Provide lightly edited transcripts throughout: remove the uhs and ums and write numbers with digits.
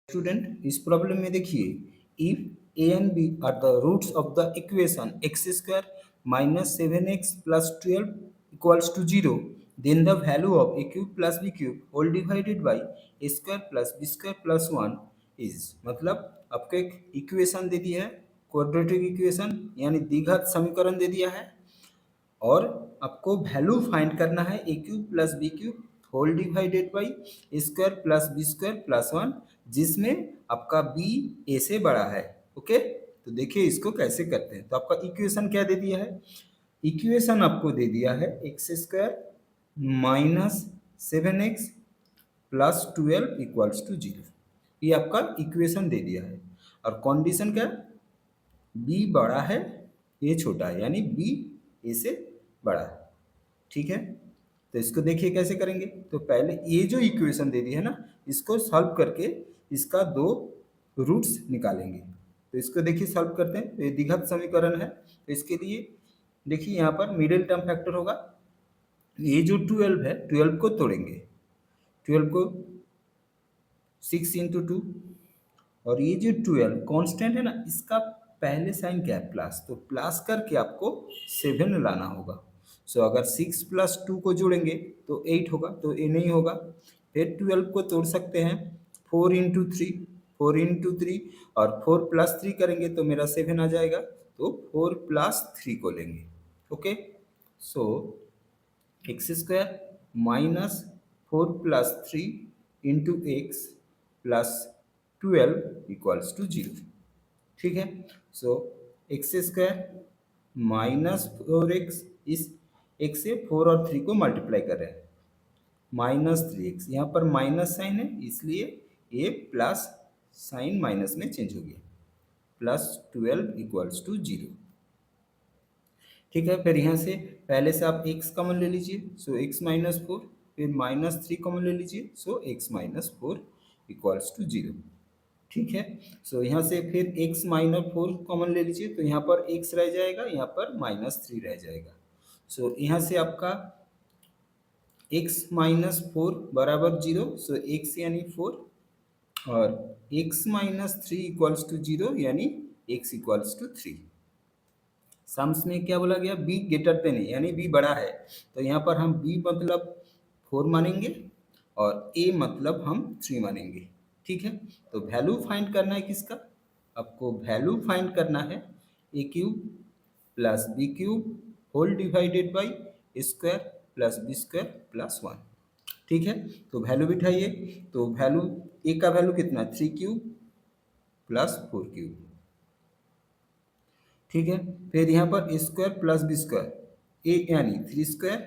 Student इस problem में देखिए if a and b are the roots of the equation x square minus 7x plus 12 equals to 0 then the value of a cube plus b cube whole divided by a square plus b square plus 1 is मतलब आपको एक equation दे दिया है quadratic equation यानी द्विघात समीकरण दे दिया है और आपको वैल्यू फाइंड करना है a cube plus b cube whole divided by a square plus b square plus 1 जिसमें आपका बी ए से बड़ा है। ओके, तो देखिए इसको कैसे करते हैं। तो आपका इक्वेशन क्या दे दिया है, इक्वेशन आपको दे दिया है x square minus 7x plus 12 equals to 0। ये आपका इक्वेशन दे दिया है और कंडीशन क्या है, बी बड़ा है ए छोटा है यानी बी ए से बड़ा है। ठीक है, तो इसको देखिए कैसे करेंगे। तो पहले ये जो इक्वेशन दे दी है ना, इसको सॉल्व करके इसका दो रूट्स निकालेंगे। तो इसको देखिए सॉल्व करते हैं। तो ये द्विघात समीकरण है, तो इसके लिए देखिए यहाँ पर मिडिल टर्म फैक्टर होगा। ये जो 12 है 12 को तोड़ेंगे, 12 को 6 इंटू 2 और ये जो 12 कांस्टेंट है ना, इसका पहले साइन क्या है प्लस, तो प्लस करके आपको 7 लाना होगा। सो अगर 6 प्लस 2 को जोड़ेंगे तो 8 होगा, तो ये नहीं होगा। फिर 12 को तोड़ सकते हैं 4 इंटू 3, 4 इंटू 3 और 4 प्लस 3 करेंगे तो मेरा 7 आ जाएगा, तो 4 प्लस 3 को लेंगे। Okay, so x square minus 4 plus 3 into x plus 12 equals to 0। ठीक है, सो एक्स स्क्वायर माइनस 4x, इस x से 4 और 3 को मल्टीप्लाई कर रहे हैं, माइनस 3x, यहाँ पर माइनस साइन है इसलिए ये प्लस साइन माइनस में चेंज हो गया, प्लस 12 इक्वल्स टू 0। ठीक है, फिर यहाँ से पहले से आप x कॉमन ले लीजिए, सो x माइनस 4, फिर माइनस 3 कॉमन ले लीजिए, सो x माइनस 4 इक्वल्स टू 0। ठीक है, सो यहाँ से फिर x माइनस 4 कॉमन ले लीजिए, तो यहाँ पर x रह जाएगा, यहाँ पर माइनस 3 रह जाएगा। सो यहाँ से आपका x माइनस 4 बराबर 0, सो x यानी 4 और x माइनस 3 इक्वल्स टू 0 यानी x इक्वल्स टू 3। सम्स में क्या बोला गया, b ग्रेटर देन ए यानी b बड़ा है, तो यहाँ पर हम b मतलब 4 मानेंगे और a मतलब हम 3 मानेंगे। ठीक है, तो वैल्यू फाइंड करना है किसका, आपको वैल्यू फाइंड करना है a cube plus b cube whole divided by a square plus b square plus 1। ठीक है, तो वैल्यू बिठाइए, तो वैल्यू ए का वैल्यू कितना, 3 क्यूब प्लस 4 क्यूब। ठीक है, फिर यहाँ पर a square plus b square, a यानी 3 square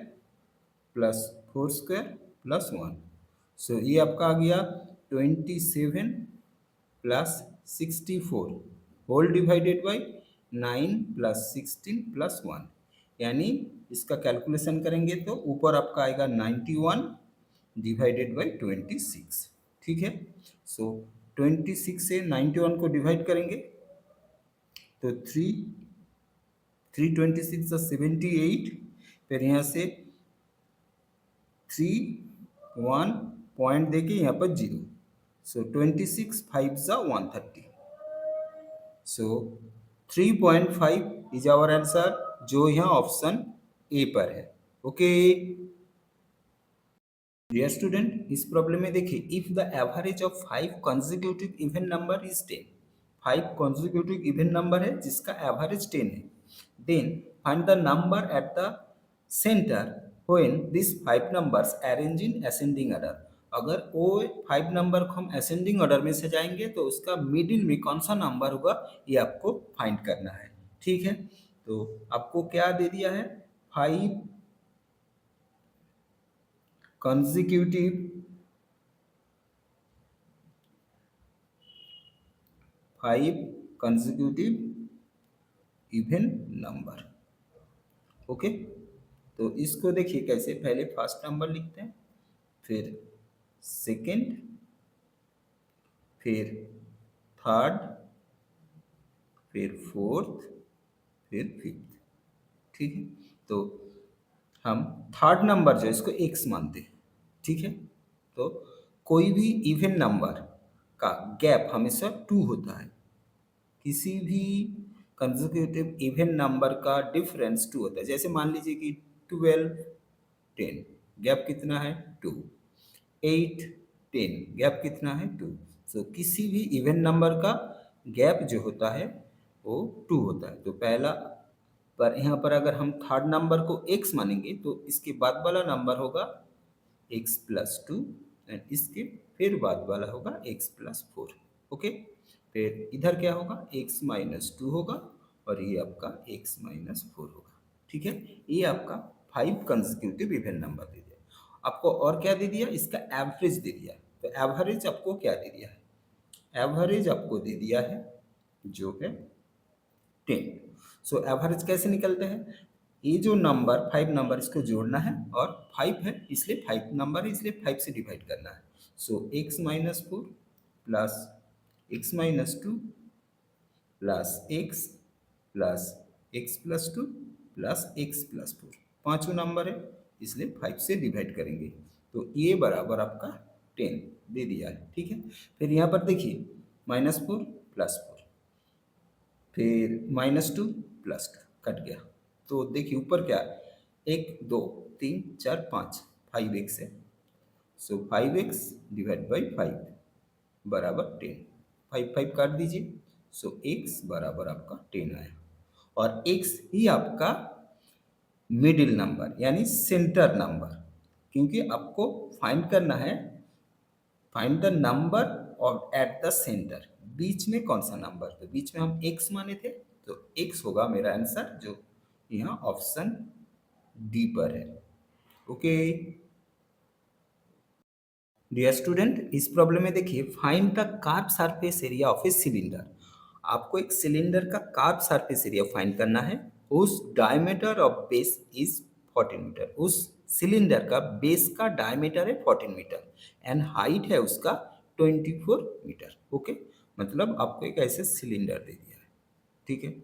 plus 4 square plus 1। So ये आपका आ गया 27 plus 64 whole divided by 9 plus 16 plus 1, यानी इसका कैलकुलेशन करेंगे तो ऊपर आपका आएगा 91 डिवाइडेड बाई 26। ठीक है, सो 26 से 91 को डिवाइड करेंगे तो 326 78, फिर यहाँ से 3 1 पॉइंट देके यहाँ पर 0, सो 26 5 ज़ा 130, सो 3.5 इज आवर आंसर, जो यहाँ ऑप्शन ए पर है। ओके डियर स्टूडेंट, इस प्रॉब्लम में देखिए if the average of 5 consecutive even number is 10, 5 consecutive even number है जिसका एवरेज 10 है, then find the number at the centre when this 5 numbers arrange in ascending order. अगर वो 5 नंबर को हम असेंडिंग ऑर्डर में सजाएंगे तो उसका मिडिल में कौन सा नंबर होगा ये आपको फाइंड करना है। ठीक है, तो आपको क्या दे दिया है, 5 consecutive इवन नंबर। ओके, तो इसको देखिए कैसे, पहले फर्स्ट नंबर लिखते हैं, फिर सेकंड, फिर थर्ड, फिर फोर्थ, फिर फिफ्थ। ठीक है, तो हम थर्ड नंबर जो है इसको एक्स मानते हैं। ठीक है, तो कोई भी इवन नंबर का गैप हमेशा 2 होता है। किसी भी कंसेक्यूटिव इवन नंबर का डिफरेंस 2 होता है। जैसे मान लीजिए कि 12 10, गैप कितना है 2। 8 10, गैप कितना है 2। सो किसी भी इवन नंबर का गैप जो होता है वो 2 होता है। तो पहला पर यहाँ पर अगर हम थर्ड नंबर को x मानेंगे तो इसके बाद वाला नंबर होगा x प्लस 2 एंड इसके फिर बाद वाला होगा x प्लस 4। ओके, फिर इधर क्या होगा x माइनस 2 होगा और ये आपका x माइनस 4 होगा। ठीक है, ये आपका 5 कंसेक्यूटिव इवन नंबर दे दिया आपको। और क्या दे दिया, इसका एवरेज दे दिया। तो एवरेज आपको क्या दे दिया है, एवरेज आपको दे दिया है जो है 10। सो एवरेज कैसे निकलते हैं, ये जो नंबर 5 नंबर इसको जोड़ना है और 5 है इसलिए 5 नंबर है इसलिए 5 से डिवाइड करना है। सो x minus 4 plus x minus 2 plus x plus 2 plus x plus 4, पाँचों नंबर है इसलिए 5 से डिवाइड करेंगे। तो ये बराबर आपका 10 दे दिया है। ठीक है, फिर यहाँ पर देखिए -4 प्लस 4, फिर -2 प्लस 2 कट गया। तो देखिए ऊपर क्या है, 1 2 3 4 5, 5x है। सो 5x डिवाइड बाई 5 बराबर 10, 5 5 काट दीजिए। सो x बराबर आपका 10 आया और x ही आपका मिडिल नंबर यानी सेंटर नंबर, क्योंकि आपको फाइंड करना है, फाइंड द नंबर और एट द सेंटर, बीच में कौन सा नंबर, तो बीच में हम x माने थे तो x होगा मेरा आंसर जो यहाँ ऑप्शन डी पर है। ओके डियर स्टूडेंट, इस प्रॉब्लम में देखिए find the curve surface area of a cylinder. आपको एक सिलेंडर का कार्व सरफेस एरिया फाइंड करना है। उस diameter of base is 14 metre, उस सिलेंडर का बेस का डायमीटर है 14 मीटर एंड हाइट है उसका 24 मीटर। ओके, मतलब आपको एक ऐसे सिलेंडर दे दिया है। ठीक है,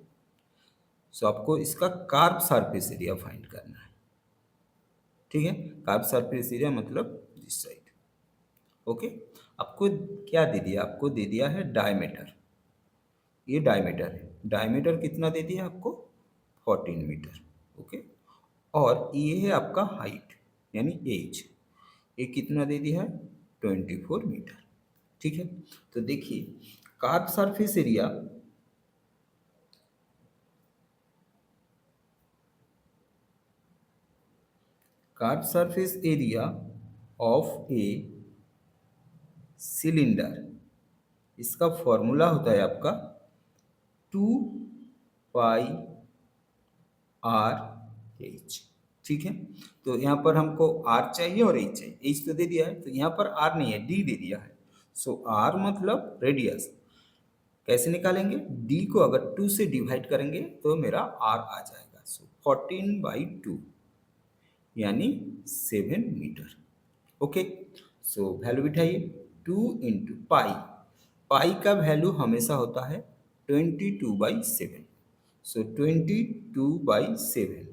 सो आपको इसका कार्व सरफेस एरिया फाइंड करना है। ठीक है, कार्व सरफेस एरिया मतलब दिस साइड। ओके, आपको क्या दे दिया, आपको दे दिया है डायमीटर, ये डायमीटर है, डायमीटर कितना दे दिया आपको 14 मीटर। ओके, और ये है आपका हाइट यानी एज, ये कितना दे दिया है 24 मीटर। ठीक है, तो देखिए curve surface area, curve surface area of a cylinder, इसका फॉर्मूला होता है आपका 2πr/h। ठीक है, तो यहाँ पर हमको r चाहिए और h चाहिए, h तो दे दिया है तो यहाँ पर r नहीं है d दे दिया है। सो r मतलब रेडियस, कैसे निकालेंगे, d को अगर 2 से डिवाइड करेंगे तो मेरा r आ जाएगा। सो 14/2 यानी 7 मीटर। ओके, सो वैल्यू बिठाइए 2 इंटू पाई, पाई का वैल्यू हमेशा होता है 22/7। सो 22/7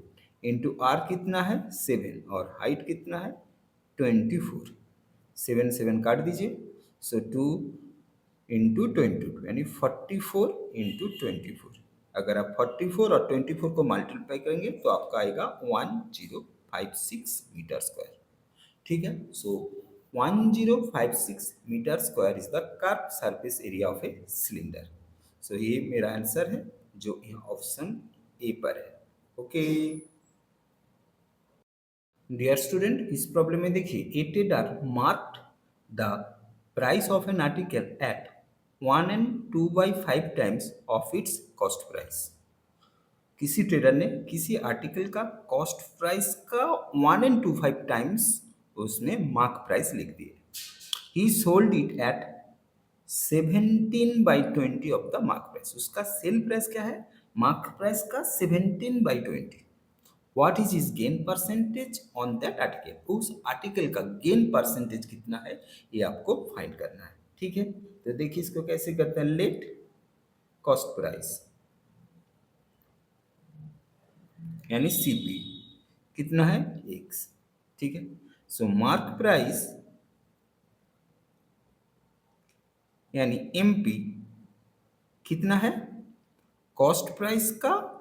इंटू आर कितना है 7 और हाइट कितना है 24, 7 7 काट दीजिए। सो 2 इंटू 22 यानी 44 इंटू 24। अगर आप 44 और 24 को मल्टीप्लाई करेंगे तो आपका आएगा 1056 मीटर स्क्वायर। ठीक है, so 1056 metre square is the curve surface area of a cylinder. So ये मेरा आंसर है जो यहाँ ऑप्शन ए पर है। ओके डियर स्टूडेंट, इस प्रॉब्लम में देखिए a trader marked the price of an article at 1 and 2/5 times of its cost price. किसी ट्रेडर ने किसी आर्टिकल का कॉस्ट प्राइस का 1 and 2/5 टाइम्स उसने मार्क प्राइस लिख दिए। ही sold it at 17/20 of the mark price. उसका सेल प्राइस क्या है, मार्क प्राइस का 17/20। What is his gain percentage on that article, उस आर्टिकल का गेन परसेंटेज कितना है ये आपको फाइंड करना है। ठीक है, तो देखिए इसको कैसे करते हैं, लेट कॉस्ट प्राइस यानी सीपी कितना है x। ठीक है, सो मार्क प्राइस यानी एमपी कितना है, कॉस्ट प्राइस का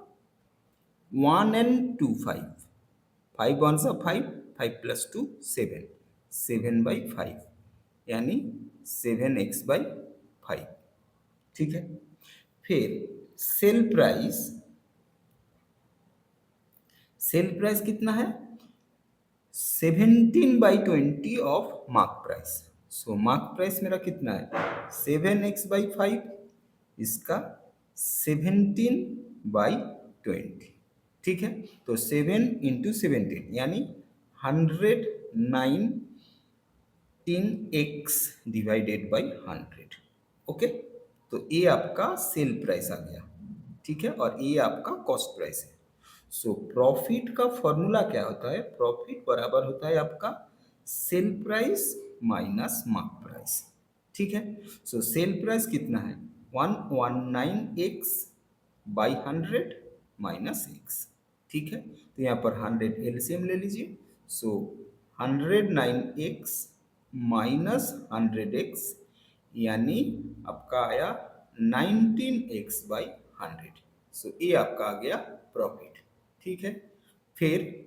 1 and 2 5, 5 1 5, 5 + 2 7, 7/5 यानी 7x/5। ठीक है, फिर सेल प्राइस, सेल प्राइस कितना है, 17/20 of mark price. So mark price मेरा कितना है, 7x/5, इसका 17/20। ठीक है, तो 7 × 17 यानी 119x/100। ओके, तो ये आपका सेल प्राइस आ गया। ठीक है, और ये आपका कॉस्ट प्राइस है। सो प्रॉफिट का फॉर्मूला क्या होता है, प्रॉफिट बराबर होता है आपका sale price minus mark price. ठीक है, सो सेल प्राइस कितना है, 119x/100 माइनस एक्स। ठीक है, तो यहाँ पर 100 एलसीएम ले लीजिए। सो 109x माइनस 100x यानी आपका आया 19x/100। सो ये आपका आ गया प्रॉफिट। ठीक है, फिर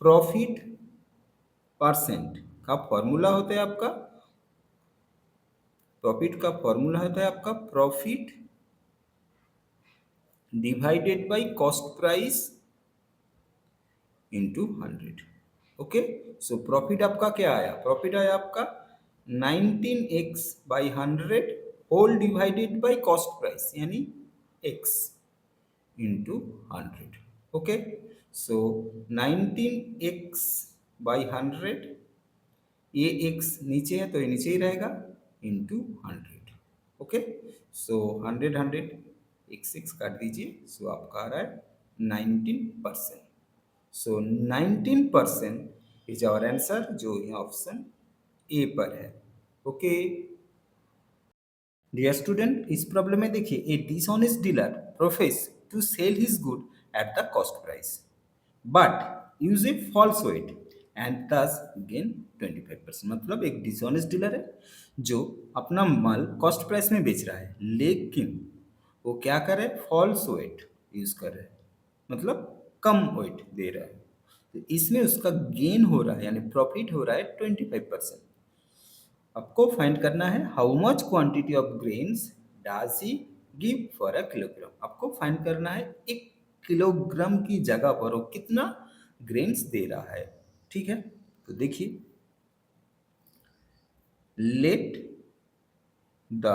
प्रॉफिट परसेंट का फॉर्मूला होता है आपका, प्रॉफिट का फॉर्मूला होता है आपका profit divided by cost price into 100। Okay, so profit आपका क्या आया, प्रॉफिट आया आपका 19x/100 whole divided by cost price यानी x into 100। Okay, so 19x/100, ये x नीचे है तो ये नीचे ही रहेगा, इंटू 100। ओके, सो 100 100 x काट दीजिए। सो आपका आ रहा है 19%। सो 19% इज आवर आंसर, जो यहाँ ऑप्शन ए पर है। ओके डियर स्टूडेंट, इस प्रॉब्लम में देखिए, a dishonest dealer professes to sell his good at the cost price but use a false weight and thus gain 25%। मतलब एक डिसऑनेस्ट डीलर है जो अपना माल कॉस्ट प्राइस में बेच रहा है, लेकिन वो क्या कर रहा है, फॉल्स वेट यूज कर रहा है, मतलब कम वेट दे रहा है। तो इसमें उसका गेन हो रहा है यानी प्रॉफिट हो रहा है 25%। आपको फाइंड करना है how much quantity of grains does he give for a kilogram. आपको फाइंड करना है 1 किलोग्राम की जगह पर वो कितना ग्रेन्स दे रहा है। ठीक है, तो देखिए, let the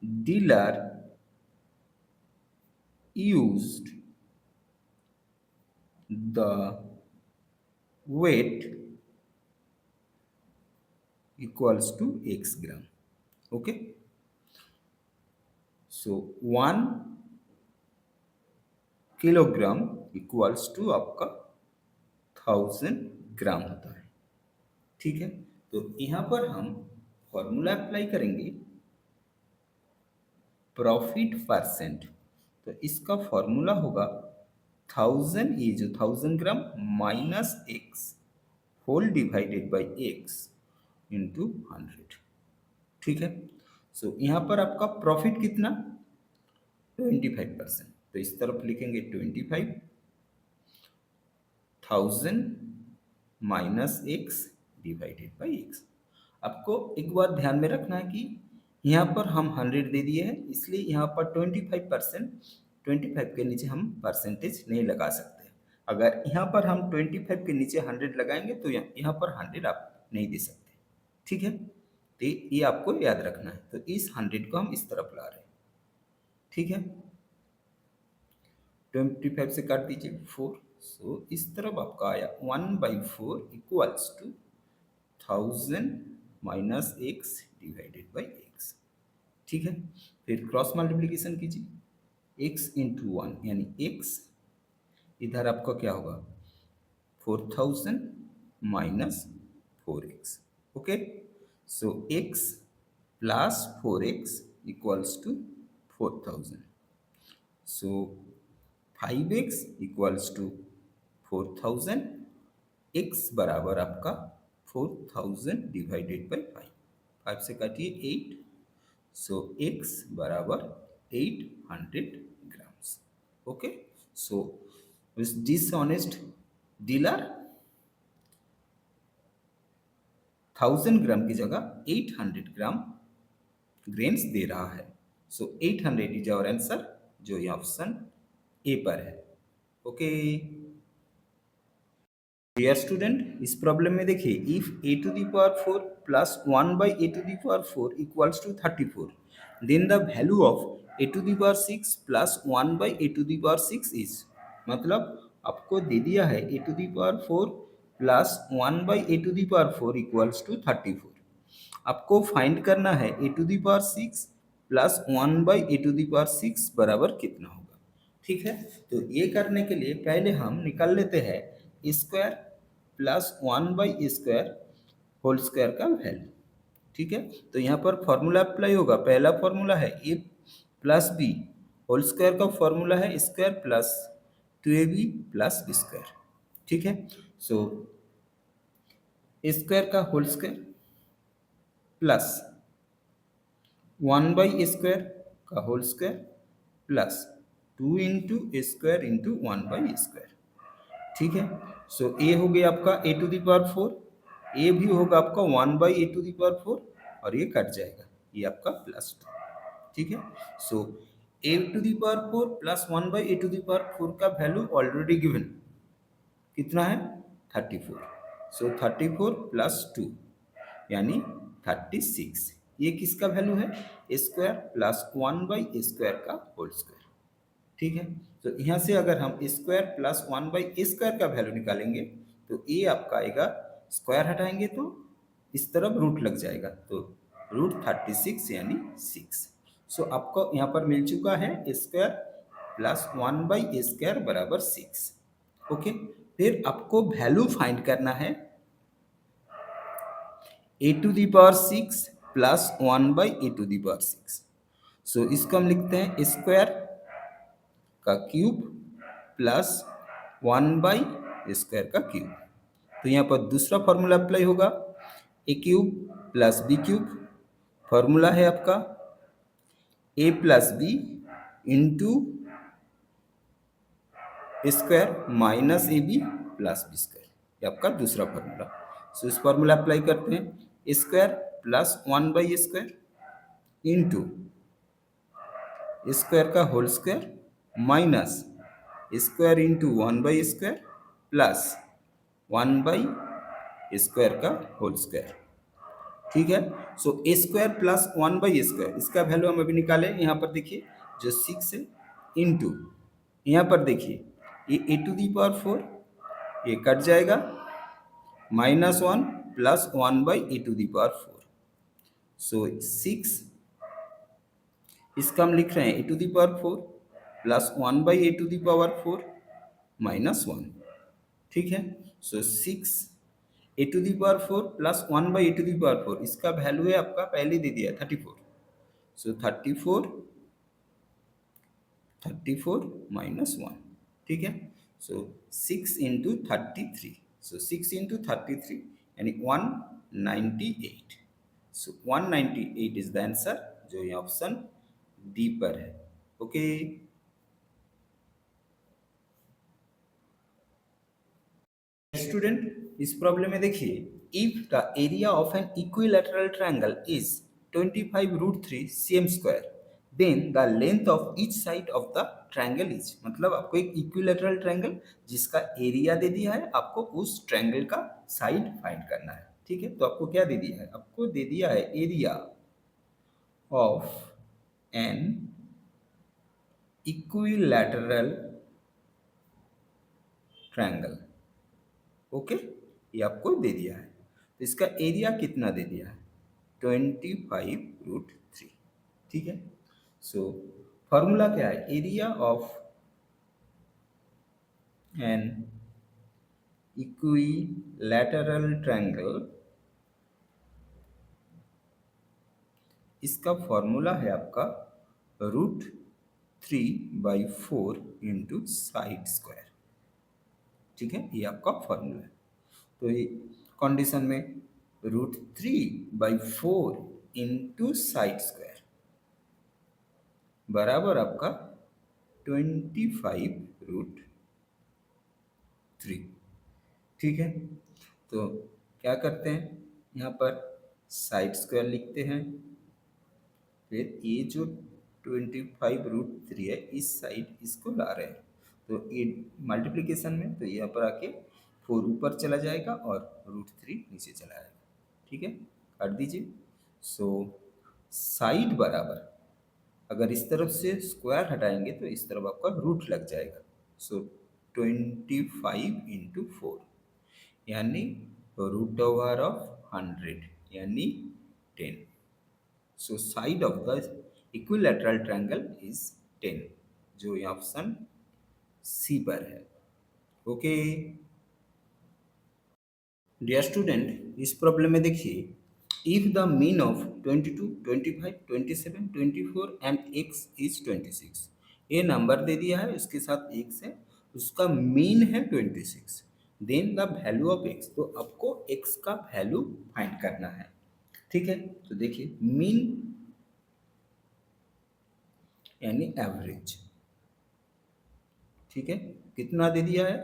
dealer used the weight equals to x gram. Okay, so 1 kilogram equals to आपका 1000 ग्राम होता है। ठीक है, तो यहाँ पर हम फॉर्मूला अप्लाई करेंगे प्रॉफिट परसेंट। तो इसका फॉर्मूला होगा 1000, ये जो 1000 gram minus x whole divided by x into 100। ठीक है, सो यहाँ पर आपका प्रॉफिट कितना, 25%। तो इस तरफ लिखेंगे 25,000 minus x divided by x. आपको एक बात ध्यान में रखना है कि यहाँ पर हम 100 दे दिए हैं, इसलिए यहाँ पर 25%, 25 के नीचे हम परसेंटेज नहीं लगा सकते। अगर यहाँ पर हम 25 के नीचे 100 लगाएंगे तो यहाँ पर 100 आप नहीं दे सकते। ठीक है, तो ये आपको याद रखना है। तो इस 100 को हम इस तरफ ला रहे हैं। ठीक है, 25 से काट दीजिए 4। सो इस तरफ आपका आया 1/4 equals to 1000 minus x divided by x. ठीक है, फिर क्रॉस मल्टीप्लीकेशन कीजिए, एक्स इंटू 1 यानी एक्स, इधर आपका क्या होगा 4000 minus 4x। Okay, so x plus 4x equals to 4000। So 5x equals to 4000, x बराबर आपका 4000 डिवाइडेड बाई 5, 5 से काटिए 8, सो x बराबर 800 ग्राम्स। ओके, सो डिसऑनेस्ट डीलर 1000 ग्राम की जगह 800 ग्राम ग्रेन्स दे रहा है। सो 800 इज आवर आंसर, जो ये ऑप्शन ए पर है। ओके डियर स्टूडेंट, इस प्रॉब्लम में देखिए, if a to the power 4 plus 1 by a to the power 4 equals to 34, then the value of a to the power 6 plus 1 by a to the power 6 is, मतलब आपको दे दिया है a to the power 4 plus 1 by a to the power 4 equals to 34। आपको find करना है a to the power 6 plus 1 by a to the power 6 बराबर कितना होगा। ठीक है, तो ये करने के लिए पहले हम निकाल लेते हैं square plus 1 by square whole square का वैल्यू। ठीक है, तो यहाँ पर फॉर्मूला अप्लाई होगा। पहला फॉर्मूला है a plus b whole square का फॉर्मूला है square plus 2ab plus b square. ठीक है, सो स्क्वायर का whole square plus 1 by square का whole square plus 2 into square into 1 by square. ठीक है, सो ए हो गया आपका ए टू दी पावर 4, ए भी होगा आपका 1 by a to the power 4, और ये कट जाएगा, ये आपका प्लस 2। ठीक है, so a to the power 4 plus 1 by a to the power 4 का वैल्यू ऑलरेडी गिवन कितना है 34। सो 34 प्लस 2 यानी 36। ये किसका वैल्यू है स्क्वायर प्लस 1 बाई स्क्वायर का होल स्क्वायर। ठीक है, तो यहाँ से अगर हम स्क्वायर प्लस 1 बाई स्क्वायर का वैल्यू निकालेंगे तो ए आपका आएगा, स्क्वायर हटाएंगे तो इस तरफ रूट लग जाएगा, तो रूट 36 यानी 6। सो आपको यहाँ पर मिल चुका है स्क्वायर प्लस 1 बाई स्क्वायर बराबर 6। ओके, फिर आपको वैल्यू फाइंड करना है a to the power 6 plus 1 by a to the power 6। So इसको हम लिखते हैं स्क्वायर का क्यूब प्लस 1 बाई स्क्वायर का क्यूब। तो यहाँ पर दूसरा फॉर्मूला अप्लाई होगा, a cube plus b cube. Formula है आपका a plus b into square minus a b plus b square, ये आपका दूसरा फॉर्मूला। सो इस फॉर्मूला अप्लाई करते हैं, square plus 1 by square into square का whole square minus square into 1 by square plus 1 by square का होल स्क्वायर। ठीक है, so a square plus 1 by square, इसका वैल्यू हम अभी निकाले। यहाँ पर देखिए जो 6 है इंटू, यहाँ पर देखिए ये ए टू दी पावर 4 ये कट जाएगा, minus 1 plus 1 by a to the power 4। So 6 इसका हम लिख रहे हैं a to the power 4 plus 1 by a to the power 4 minus 1। ठीक है, so 6 a to the power 4 plus 1 by a to the power 4, इसका value है आपका पहले दे दिया 34। So 34 minus 1। ठीक है, सो 6 इंटू 33, सो 6 इंटू 33 यानी 198। सो 198 इज द आंसर, जो ये ऑप्शन डी पर है। ओके स्टूडेंट, इस प्रॉब्लम में देखिए, if the area of an equilateral triangle is 25√3 cm square, then the length of each side of the triangle is, मतलब आपको एक इक्विलैटरल ट्रायंगल जिसका एरिया दे दिया है, आपको उस ट्रायंगल का साइड फाइंड करना है। ठीक है, तो आपको क्या दे दिया है, आपको दे दिया है area of an equilateral triangle. Okay, ये आपको दे दिया है, तो इसका एरिया कितना दे दिया है 25√3। ठीक है, सो फॉर्मूला क्या है, area of an equilateral triangle, इसका फॉर्मूला है आपका √3/4 इंटू साइड स्क्वायर। ठीक है, ये आपका फॉर्मूला है। तो ये कंडीशन में √3/4 इंटू साइड स्क्वायर बराबर आपका 25√3। ठीक है, तो क्या करते हैं, यहाँ पर साइड स्क्वायर लिखते हैं, फिर ये जो 25√3 है इस साइड इसको ला रहे हैं, तो ये मल्टीप्लिकेशन में तो यहाँ पर आके 4 ऊपर चला जाएगा और √3 नीचे चला आएगा। ठीक है, काट दीजिए। सो साइड बराबर, अगर इस तरफ से स्क्वायर हटाएंगे तो इस तरफ आपका रूट लग जाएगा। सो 25 × 4 यानी √100 यानी 10। So side of the equilateral triangle is 10, जो ये ऑप्शन सी पर है। ओके डियर स्टूडेंट, इस प्रॉब्लम में देखिए, if the mean of 22, 25, 27, 24 and x is 26, ये नंबर दे दिया है, उसके साथ x है, उसका मीन है 26, then the value of x, तो आपको x का वैल्यू फाइंड करना है। ठीक है, तो देखिए मीन यानी एवरेज। ठीक है, कितना दे दिया है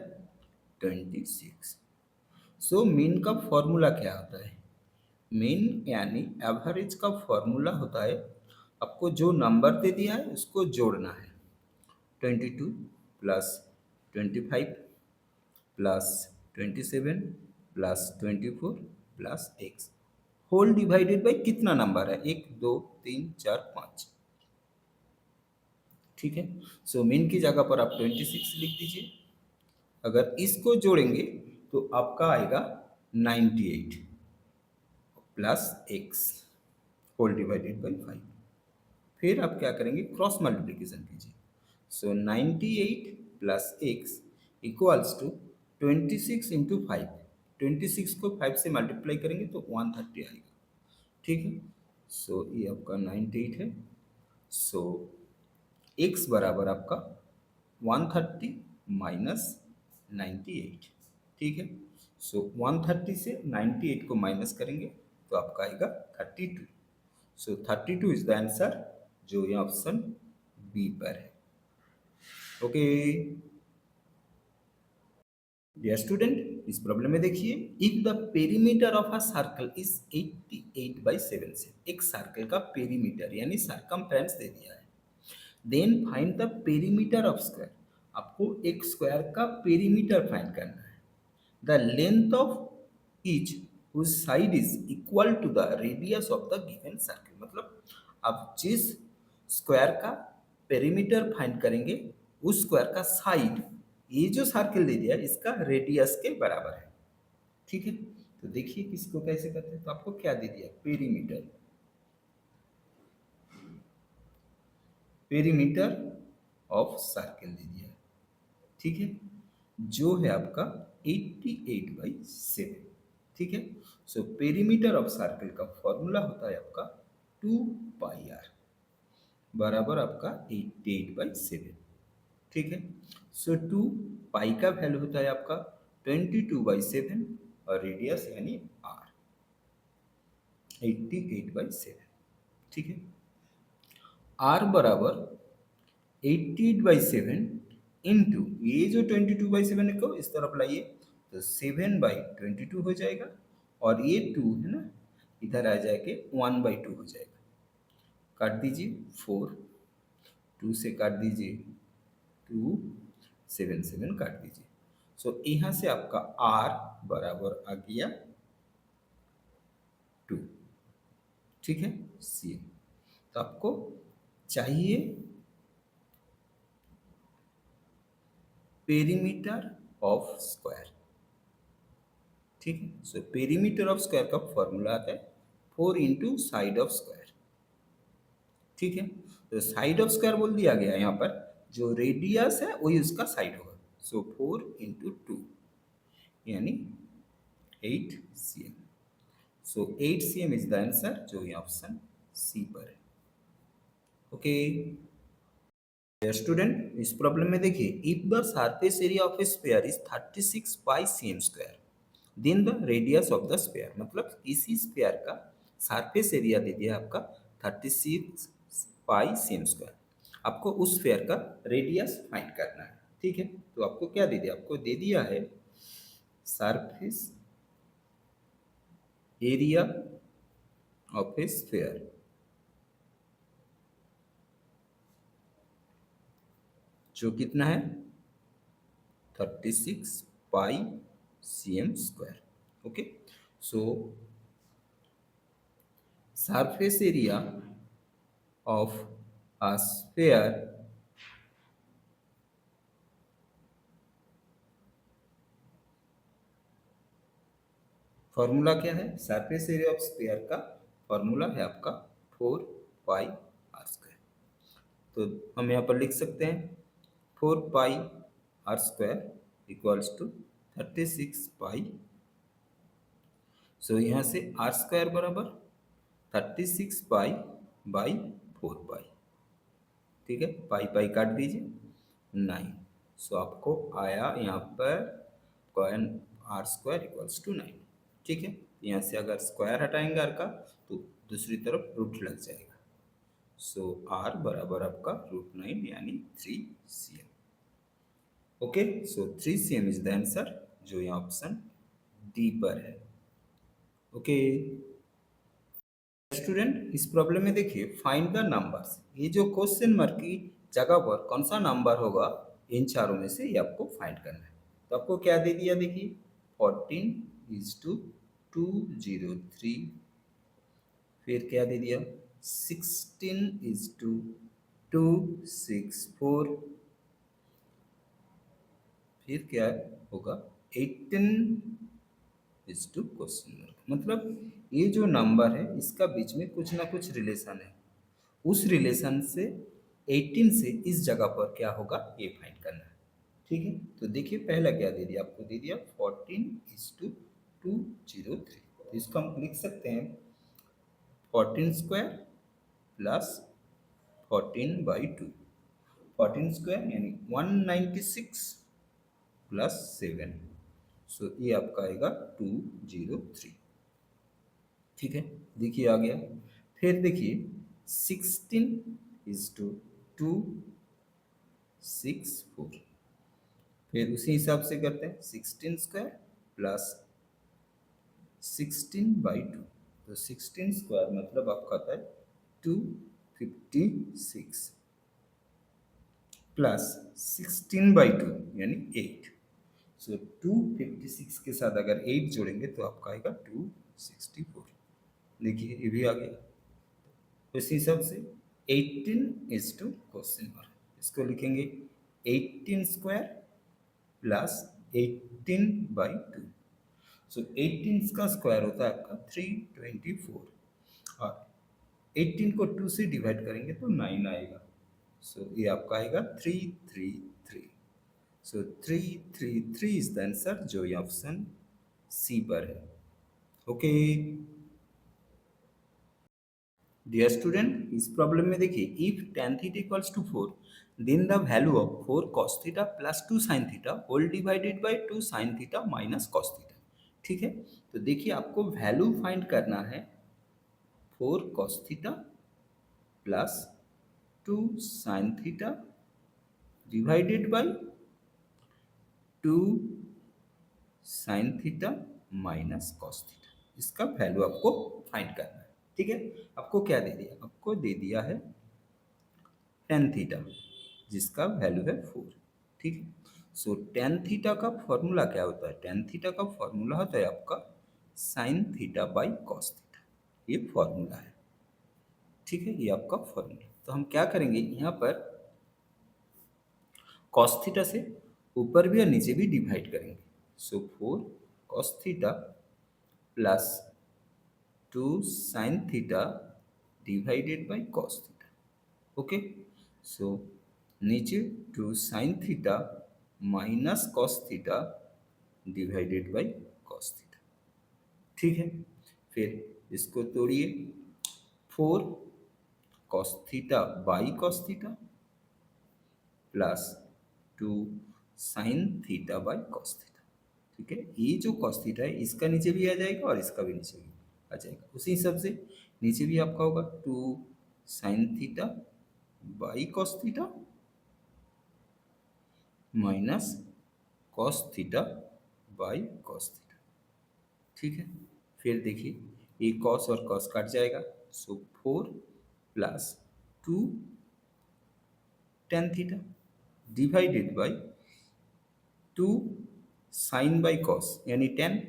26। सो मीन का फॉर्मूला क्या होता है, मीन यानी एवरेज का फॉर्मूला होता है, आपको जो नंबर दे दिया है उसको जोड़ना है, 22 plus 25 plus 27 plus 24 plus x, whole divided by कितना नंबर है, 1 2 3 4 5। ठीक है, सो मीन की जगह पर आप 26 लिख दीजिए, अगर इसको जोड़ेंगे तो आपका आएगा 98 plus x whole divided by 5। फिर आप क्या करेंगे, क्रॉस मल्टीप्लिकेशन कीजिए। So 98 plus x equals to 26 into 5, 26 को 5 से मल्टीप्लाई करेंगे तो 130 आएगा। ठीक है, सो ये आपका 98 है। सो एक्स बराबर आपका 130 माइनस 98। ठीक है, सो 130 से 98 को माइनस करेंगे तो आपका आएगा 32। सो 32 इज द आंसर, जो ये ऑप्शन बी पर है। ओके डियर स्टूडेंट, इस प्रॉब्लम में देखिए, if the perimeter of a circle is 88/7 से, एक सर्कल का पेरीमीटर यानी सरकमफ्रेंस दे दिया है, then find the perimeter of square, आपको एक स्क्वायर का पेरीमीटर फाइंड करना है, the length of each whose side is equal to the radius of the given circle, मतलब आप जिस स्क्वायर का पेरीमीटर फाइंड करेंगे उस स्क्वायर का साइड, ये जो सर्कल दे दिया इसका रेडियस के बराबर है। ठीक है, तो देखिए किसको कैसे करते हैं, तो आपको क्या दे दिया, पेरीमीटर, पेरीमीटर ऑफ सर्कल दे दिया। ठीक है, जो है आपका 88/7। ठीक है, सो पेरीमीटर ऑफ सर्कल का फॉर्मूला होता है आपका 2πr बराबर आपका 88/7। ठीक है, सो 2 पाई का वैल्यू होता है आपका 22/7 और रेडियस यानी r 88/7। ठीक है, r बराबर 88/7 इंटू ये जो 22/7 को इस तरफ लाइए तो 7/22 हो जाएगा, और ये 2 है ना, इधर आ जाके 1/2 हो जाएगा। काट दीजिए 4, 2 से काट दीजिए 2, 7 7 काट दीजिए। सो यहाँ से आपका r बराबर आ गया 2। ठीक है, सी, तो आपको चाहिए पेरीमीटर ऑफ स्क्वायर। ठीक है, सो पेरीमीटर ऑफ स्क्वायर का फॉर्मूला आता है 4 इंटू साइड ऑफ स्क्वायर। ठीक है, तो साइड ऑफ स्क्वायर बोल दिया गया यहाँ पर, जो रेडियस है वही उसका साइड होगा। सो 4 इंटू 2 यानी 8 cm। So 8 cm is the answer, जो ये ऑप्शन सी पर है। ओके स्टूडेंट, इस प्रॉब्लम में देखिए, if the surface area of a sphere is 36 pi cm square, then the radius of the sphere, मतलब इसी स्फीयर का सरफेस एरिया दे दिया आपका 36 पाई सेम स्क्वायर। आपको उस स्फीयर का रेडियस फाइंड करना है, ठीक है। तो आपको क्या दे दिया, आपको दे दिया है surface area of a sphere, जो कितना है 36 pi cm square. Okay, so surface area of a sphere formula क्या है, सरफेस एरिया ऑफ स्फीयर का फॉर्मूला है आपका 4 पाई r स्क्वायर। तो हम यहाँ पर लिख सकते हैं 4 पाई r स्क्वायर इक्वल्स टू 36 पाई। सो यहाँ से r स्क्वायर बराबर 36 पाई बाई 4 पाई, ठीक है। पाई पाई काट दीजिए 9। सो आपको आया यहाँ पर कॉइन r स्क्वायर इक्वल्स टू 9, ठीक है। यहाँ से अगर स्क्वायर हटाएंगे r का तो दूसरी तरफ रूट लग जाएगा। सो r बराबर आपका √9 यानी 3 cm। Okay, so 3 cm is the answer, जो यहाँ ऑप्शन डी पर है। ओके स्टूडेंट, इस प्रॉब्लम में देखिए फाइंड द नंबर्स। ये जो क्वेश्चन मार्क की जगह पर कौन सा नंबर होगा इन चारों में से, ये आपको फाइंड करना है। तो आपको क्या दे दिया, देखिए 14:203, फिर क्या दे दिया 16:264, फिर क्या होगा 18 क्वेश्चन मार्क। मतलब ये जो नंबर है इसका बीच में कुछ ना कुछ रिलेशन है, उस रिलेशन से 18 से इस जगह पर क्या होगा ये फाइंड करना है, ठीक है। तो देखिए पहला क्या दे दिया, आपको दे दिया 14:203। तो इसको हम लिख सकते हैं 14 स्क्वायर प्लस 14/2। 14 स्क्वायर यानी 196 प्लस 7। सो ये आपका आएगा 203, ठीक है। देखिए आ गया। फिर देखिए 16:264, फिर उसी हिसाब से करते हैं 16 स्क्वायर प्लस 16/2। तो 16 स्क्वायर मतलब आपका आता है 256 प्लस 16/2 यानी 8। सो 256 के साथ अगर 8 जोड़ेंगे तो आपका आएगा 264। देखिए ये भी आ गया। तो इसी हिसाब से 18 क्वेश्चन मार्क, इसको लिखेंगे 18 स्क्वायर प्लस 18/2। सो 18 का स्क्वायर होता है आपका 324, और 18 को 2 से डिवाइड करेंगे तो 9 आएगा। सो ये आपका आएगा 333। सो 333 इज द आंसर, जो ये ऑप्शन सी पर है। ओके डियर स्टूडेंट, इस प्रॉब्लम में देखिए if tan theta equals to 4 then the value of 4 cos theta plus 2 sin theta whole divided by 2 sin theta minus cos theta, ठीक है। तो देखिए आपको वैल्यू फाइंड करना है 4 cos theta plus 2 sin theta divided by 2 sin theta minus cos theta. इसका value आपको find करना है, ठीक है। आपको क्या दे दिया, आपको दे दिया है tan थीटा जिसका वैल्यू है 4, ठीक है। सो tan थीटा का फॉर्मूला क्या होता है, tan थीटा का फॉर्मूला होता है आपका sin theta by cos theta, ये फॉर्मूला है, ठीक है। ये आपका फॉर्मूला। तो हम क्या करेंगे यहाँ पर cos थीटा से ऊपर भी और नीचे भी डिवाइड करेंगे। So 4 cos theta plus 2 sin theta divided by cos theta. Okay, so नीचे 2 sin theta minus cos theta divided by cos theta, ठीक है। फिर इसको तोड़िए 4 cos theta by cos theta plus 2 sin theta by cos theta, ठीक है। ये जो cos थीटा है इसका नीचे भी आ जाएगा और इसका भी नीचे भी आ जाएगा। उसी हिसाब से नीचे भी आपका होगा 2 sine theta by cos theta minus cos theta by cos theta. ठीक है, फिर देखिए ये कॉस और कॉस कट जाएगा, so 4 plus 2 tan theta divided by 2 sine by cos यानी 10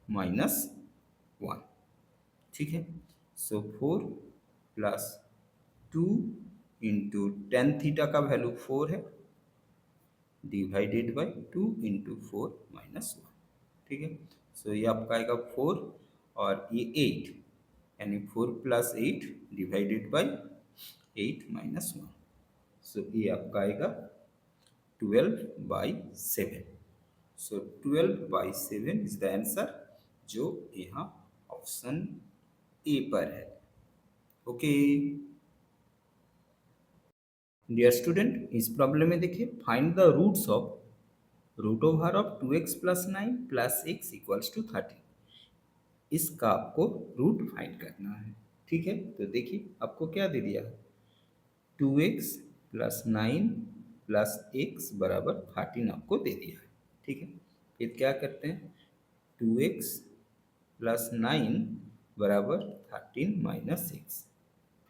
माइनस 1। ठीक है, so 4 plus 2 into tan theta का वैल्यू 4 है डिवाइडेड बाई 2 इंटू 4 माइनस 1। ठीक है, सो ये आपका आएगा 4 और ये 8 यानी 4 plus 8 divided by 8 minus 1। So ये आपका आएगा 12/7। सो 12/7 इज द आंसर जो यहाँ ऑप्शन ए पर है। ओके डियर स्टूडेंट, इस प्रॉब्लम में देखिए find the roots of root over of 2x plus 9 plus x equals to 13। इसका आपको रूट फाइंड करना है। ठीक है, तो देखिए आपको क्या दे दिया है, 2x प्लस 9 प्लस एक्स बराबर 13 आपको दे दिया है। ठीक है, फिर क्या करते हैं, 2x प्लस 9 बराबर 13 माइनस एक्स।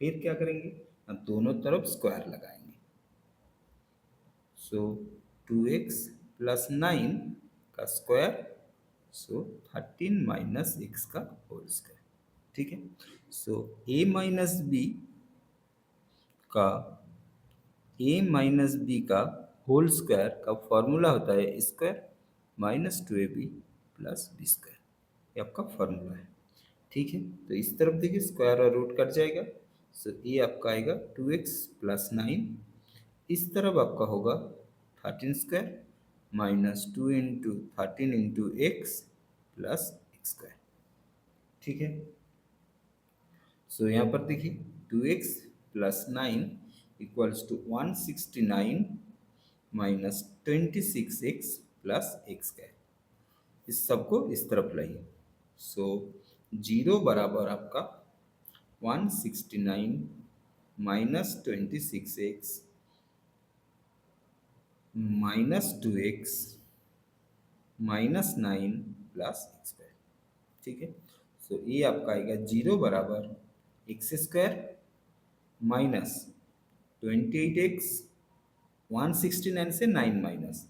फिर क्या करेंगे, अब दोनों तरफ स्क्वायर लगाएंगे। सो 2x प्लस 9 का स्क्वायर, सो 13 माइनस एक्स का होल स्क्वायर। ठीक है, सो a माइनस बी का होल स्क्वायर का फॉर्मूला होता है square minus 2ab plus b square, ये आपका फॉर्मूला है। ठीक है, तो इस तरफ देखिए स्क्वायर और रूट कट जाएगा, सो ये आपका आएगा 2x प्लस 9, इस तरफ आपका होगा 13 square minus 2 into 13 into x plus x square. ठीक है, सो यहाँ पर देखिए 2x plus 9 equals to 169 minus 26x plus x square. इस सबको इस तरफ लाइए, सो 0 बराबर आपका 169 minus 26x minus 2x minus 9 plus x square. ठीक है, सो ये आपका आएगा 0 बराबर एक्स स्क्वायर माइनस 28x 169 से 9 माइनस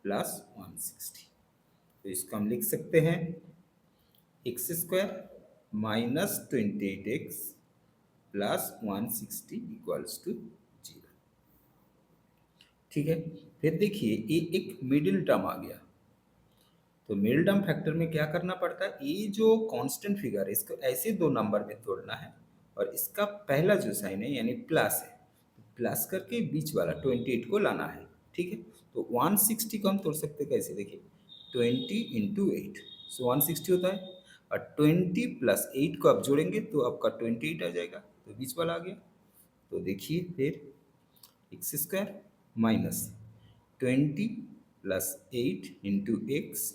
प्लस 160। तो इसको हम लिख सकते हैं x square minus 28x plus 160 equals to 0। ठीक है, फिर देखिए ये एक मिडिल टर्म आ गया, तो मिडिल टर्म फैक्टर में क्या करना पड़ता है, ये जो कांस्टेंट फिगर है इसको ऐसे दो नंबर में तोड़ना है और इसका पहला जो साइन है यानी प्लस है, प्लस करके बीच वाला 28 को लाना है। ठीक है, तो 160 को हम तोड़ सकते हैं कैसे, देखिए 20 इंटू 8, सो 160 होता है और 20 प्लस 8 को आप जोड़ेंगे तो आपका 28 आ जाएगा, तो बीच वाला आ गया। तो देखिए फिर x square minus 20 plus 8 into x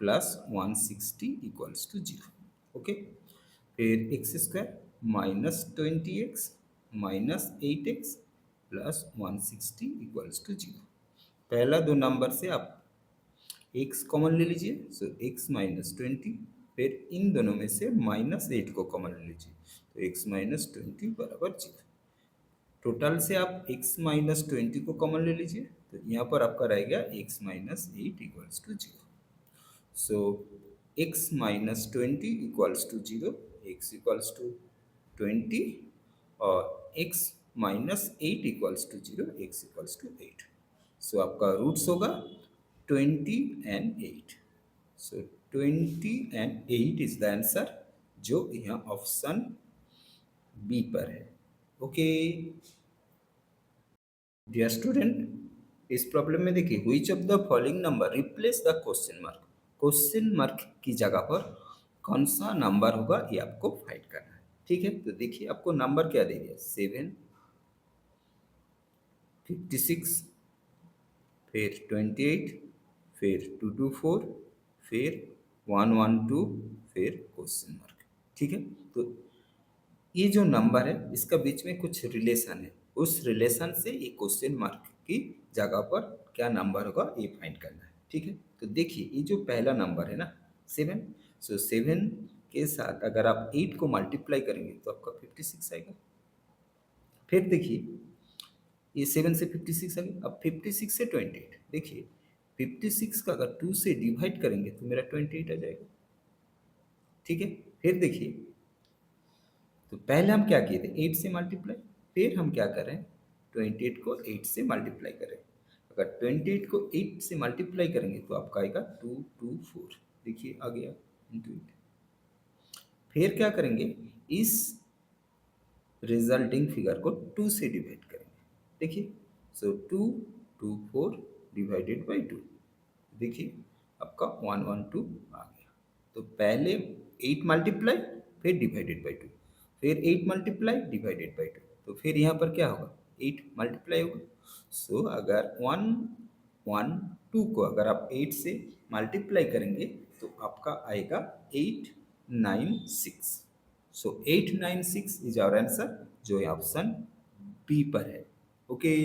plus 160 equals to 0। Okay, फिर x square minus 20x minus 8x plus 160 equals to 0। पहला दो नंबर से आप x कॉमन ले लीजिए, सो x माइनस 20, फिर इन दोनों में से माइनस 8 को कॉमन ले लीजिए, तो x माइनस 20 बराबर 0। टोटल से आप x माइनस 20 को कॉमन ले लीजिए, तो यहाँ पर आपका रहेगा x minus 8 equals to 0। So x minus 20 equals to 0, x equals to 20 और x minus 8 equals to 0, x equals to 8। So आपका रूट्स होगा 20 and 8। So 20 and 8 is the answer जो यहाँ ऑप्शन बी पर है। ओके डियर स्टूडेंट, इस problem में देखिए which of the following number replace the question mark, question mark की जगह पर कौन सा नंबर होगा ये आपको फाइंड करना है। ठीक है, तो देखिए आपको नंबर क्या दे दिया, 7, 56, फिर 28, फिर 224, फिर 112 फिर क्वेश्चन मार्क। ठीक है, तो ये जो नंबर है इसका बीच में कुछ रिलेशन है, उस रिलेशन से ये क्वेश्चन मार्क की जगह पर क्या नंबर होगा ये फाइंड करना है। ठीक है, तो देखिए ये जो पहला नंबर है ना 7, सो 7 के साथ अगर आप 8 को मल्टीप्लाई करेंगे तो आपका 56 आएगा। फिर देखिए ये 7 से 56 आ गया, अब 56 से 28 देखिए 56 का अगर 2 से डिवाइड करेंगे तो मेरा 28 आ जाएगा। ठीक है, फिर देखिए तो पहले हम क्या किए थे 8 से मल्टीप्लाई, फिर हम क्या कर रहे हैं 28 को 8 से मल्टीप्लाई करें। अगर 28 को 8 से मल्टीप्लाई करेंगे तो आपका आएगा 224, देखिए आ गया इंटू 8। फिर क्या करेंगे इस रिजल्टिंग फिगर को 2 से डिवाइड करेंगे। देखिए सो 224 डिवाइडेड बाई 2, देखिए आपका 112 आ गया। तो पहले 8 मल्टीप्लाई फिर डिवाइडेड बाई 2, फिर 8 मल्टीप्लाई डिवाइडेड बाई 2, तो फिर यहाँ पर क्या होगा 8 मल्टीप्लाई होगा। सो अगर 112 को अगर आप 8 से मल्टीप्लाई करेंगे तो आपका आएगा 896। सो 896 इज आवर आंसर जो ऑप्शन बी पर है। ओके।